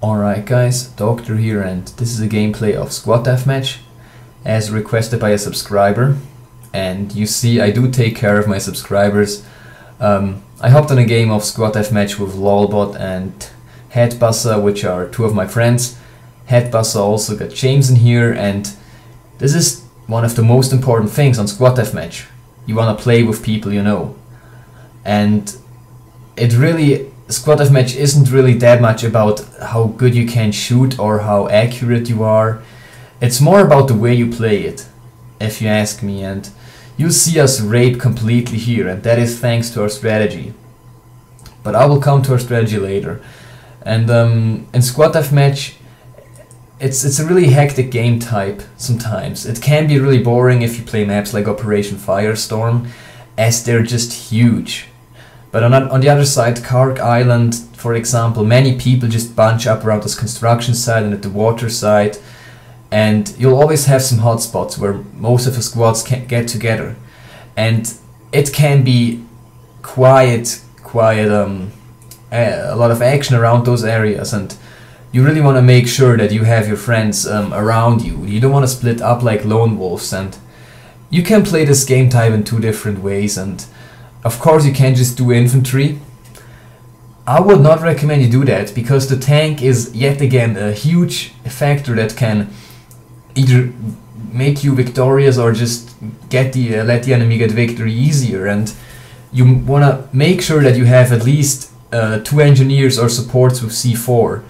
Alright guys, Doktor here, and this is a gameplay of Squad Deathmatch as requested by a subscriber. And you see, I do take care of my subscribers. I hopped on a game of Squad Deathmatch with Lolbot and Headbusser, which are two of my friends. Headbusser also got James in here, and this is one of the most important things on Squad Deathmatch. You wanna play with people you know. And Squad Deathmatch isn't really that much about how good you can shoot or how accurate you are. It's more about the way you play it, if you ask me, and you'll see us rape completely here, and that is thanks to our strategy. But I will come to our strategy later. And in Squad Deathmatch, it's a really hectic game type sometimes. It can be really boring if you play maps like Operation Firestorm, as they're just huge. But on the other side, Kark Island, for example, many people just bunch up around this construction site and at the water side, and you'll always have some hotspots where most of the squads can get together, and it can be a lot of action around those areas, and you really want to make sure that you have your friends around you. You don't want to split up like lone wolves, and you can play this game type in two different ways. And of course you can't just do infantry. I would not recommend you do that, because the tank is yet again a huge factor that can either make you victorious or just let the enemy get victory easier. And you want to make sure that you have at least 2 engineers or supports with C4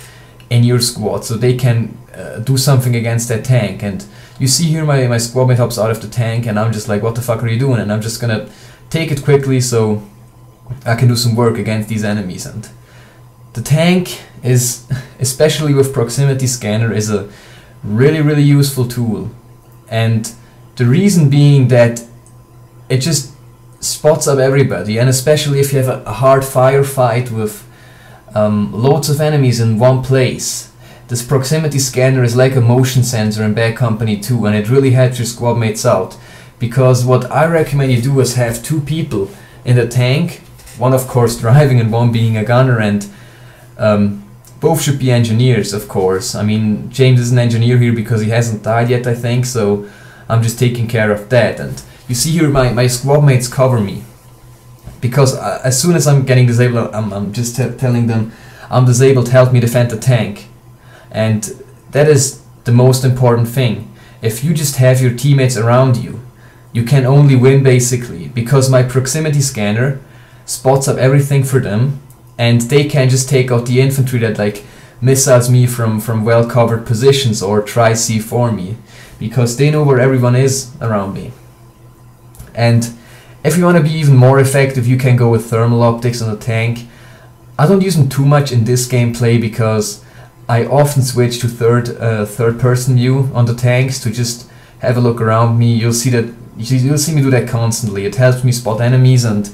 in your squad, so they can do something against that tank. And you see here my squad mate hops out of the tank, and I'm just like, what the fuck are you doing? And I'm just gonna take it quickly so I can do some work against these enemies. And the tank is, especially with proximity scanner, is a really useful tool. And the reason being that it just spots up everybody, and especially if you have a hard firefight with loads of enemies in one place, this proximity scanner is like a motion sensor in Bad Company 2, and it really helps your squad mates out. Because what I recommend you do is have 2 people in the tank, one of course driving and one being a gunner, and both should be engineers, of course. I mean, James is an engineer here because he hasn't died yet, I think, so I'm just taking care of that. And you see here my squad mates cover me, because as soon as I'm getting disabled, I'm just telling them, I'm disabled, help me defend the tank. And that is the most important thing. If you just have your teammates around you, you can only win, basically, because my proximity scanner spots up everything for them, and they can just take out the infantry that like missiles me from well covered positions or try C4 me, because they know where everyone is around me. And if you want to be even more effective, you can go with thermal optics on the tank. I don't use them too much in this gameplay because I often switch to third person view on the tanks to just have a look around me. You'll see me do that constantly. It helps me spot enemies, and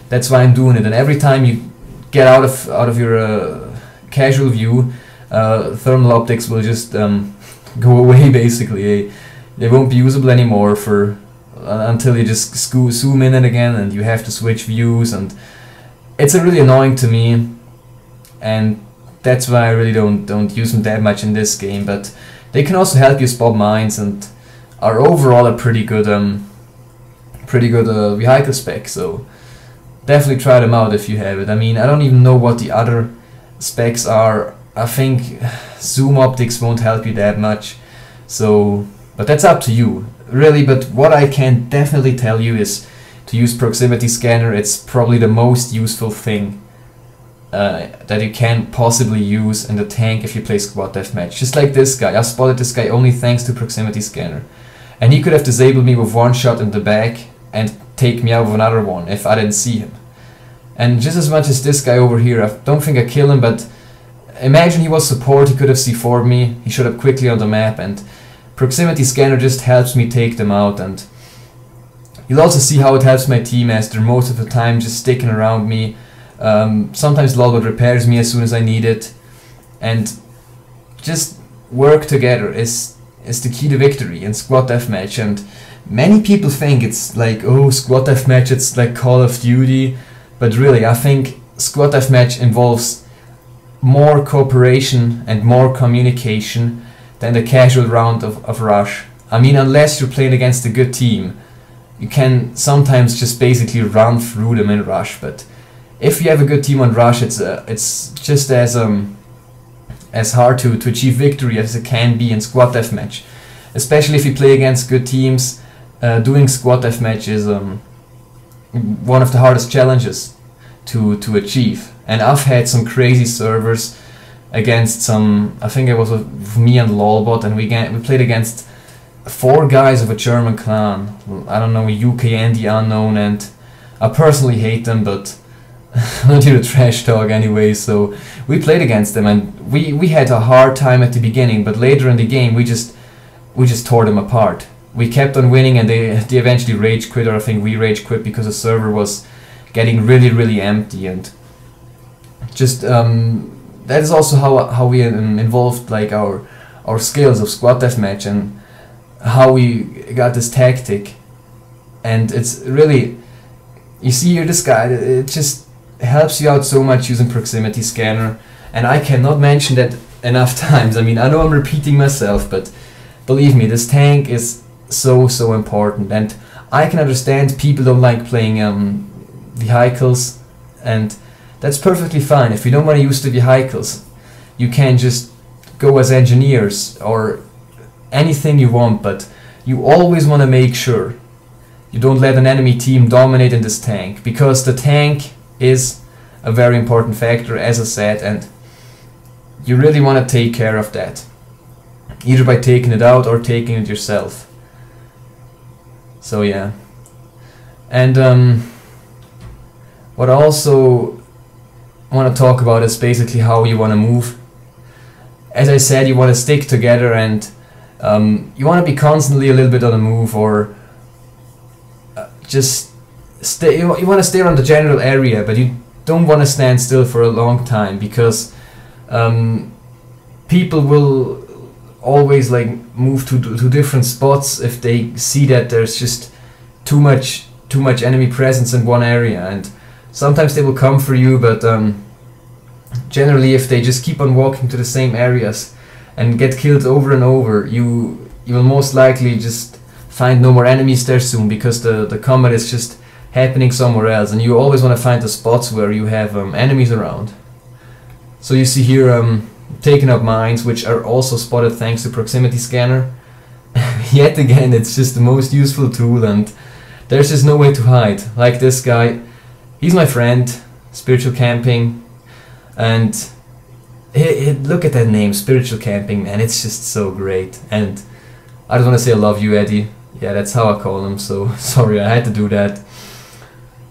that's why I'm doing it. And every time you get out of your casual view, thermal optics will just go away, basically. They won't be usable anymore for until you just zoom in it again, and you have to switch views, and it's really annoying to me, and that's why I really don't use them that much in this game. But they can also help you spot mines, and are overall a pretty good vehicle spec, so definitely try them out if you have it. I mean, I don't even know what the other specs are. I think zoom optics won't help you that much, so, but that's up to you, really. But what I can definitely tell you is to use proximity scanner. It's probably the most useful thing that you can possibly use in the tank if you play Squad Deathmatch. Just like this guy, I spotted this guy only thanks to proximity scanner. And he could have disabled me with one shot in the back and take me out with another one if I didn't see him. And just as much as this guy over here, I don't think I killed him, but imagine he was support, he could have C4'd me, he showed up quickly on the map, and proximity scanner just helps me take them out. And you'll also see how it helps my team, as they're most of the time just sticking around me. Sometimes Lolbot repairs me as soon as I need it, and just work together is the key to victory in Squad Deathmatch. And many people think it's like, oh, Squad Deathmatch, it's like Call of Duty, but really I think Squad Deathmatch involves more cooperation and more communication than the casual round of Rush. I mean, unless you're playing against a good team, you can sometimes just basically run through them in Rush. But if you have a good team on Rush, it's just as hard to achieve victory as it can be in squad deathmatch. Especially if you play against good teams, doing squad deathmatch is one of the hardest challenges to achieve. And I've had some crazy servers against some, I think it was with me and Lolbot, and we played against 4 guys of a German clan. I don't know, UK and the Unknown, and I personally hate them, but I'm not here to trash talk anyway. So we played against them, and we had a hard time at the beginning, but later in the game we just tore them apart. We kept on winning, and they eventually rage quit, or I think we rage quit because the server was getting really empty. And just that is also how we involved like our skills of squad deathmatch and how we got this tactic. And it's really, you see here this guy, it just helps you out so much using proximity scanner, and I cannot mention that enough times. I mean, I know I'm repeating myself, but believe me, this tank is so important. And I can understand people don't like playing vehicles, and that's perfectly fine. If you don't want to use the vehicles, you can just go as engineers or anything you want, but you always want to make sure you don't let an enemy team dominate in this tank, because the tank is a very important factor, as I said, and you really want to take care of that, either by taking it out or taking it yourself. So yeah. And what I also want to talk about is basically how you want to move. As I said, you want to stick together, and you want to be constantly a little bit on the move, or just stay. You want to stay around the general area, but you don't want to stand still for a long time, because people will always like move to different spots if they see that there's just too much enemy presence in one area, and sometimes they will come for you, but generally if they just keep on walking to the same areas and get killed over and over, you will most likely just find no more enemies there soon, because the combat is just happening somewhere else, and you always want to find the spots where you have enemies around. So you see here taking up mines, which are also spotted thanks to proximity scanner. Yet again, it's just the most useful tool, and there's just no way to hide. Like this guy, he's my friend, Spiritual Camping, and look at that name, Spiritual Camping, man, it's just so great. And I just want to say I love you, Eddie. Yeah, that's how I call him, so sorry I had to do that.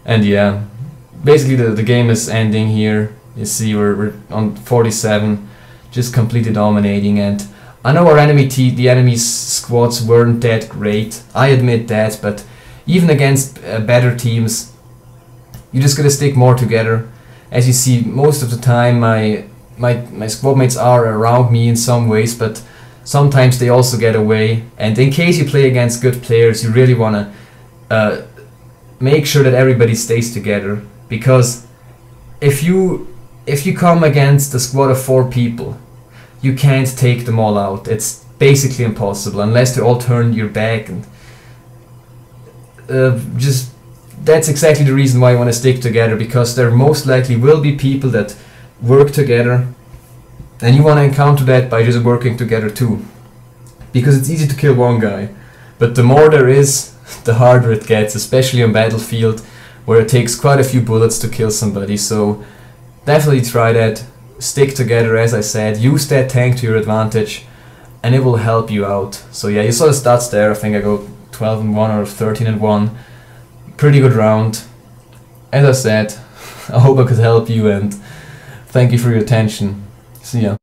And yeah, basically the game is ending here. You see we're on 47, just completely dominating. And I know our the enemy's squads weren't that great, I admit that, but even against better teams, you just gotta stick more together. As you see, most of the time my squad mates are around me in some ways, but sometimes they also get away. And in case you play against good players, you really wanna make sure that everybody stays together, because if you come against a squad of 4 people, you can't take them all out. It's basically impossible unless they all turn your back. And just that's exactly the reason why I want to stick together, because there most likely will be people that work together, and you want to encounter that by just working together too, because it's easy to kill one guy, but the more there is, the harder it gets, especially on Battlefield, where it takes quite a few bullets to kill somebody. So definitely try that, stick together, as I said, use that tank to your advantage, and it will help you out. So yeah, you saw the stats there. I think I go 12-1 or 13-1, pretty good round. As I said, I hope I could help you, and thank you for your attention. See ya.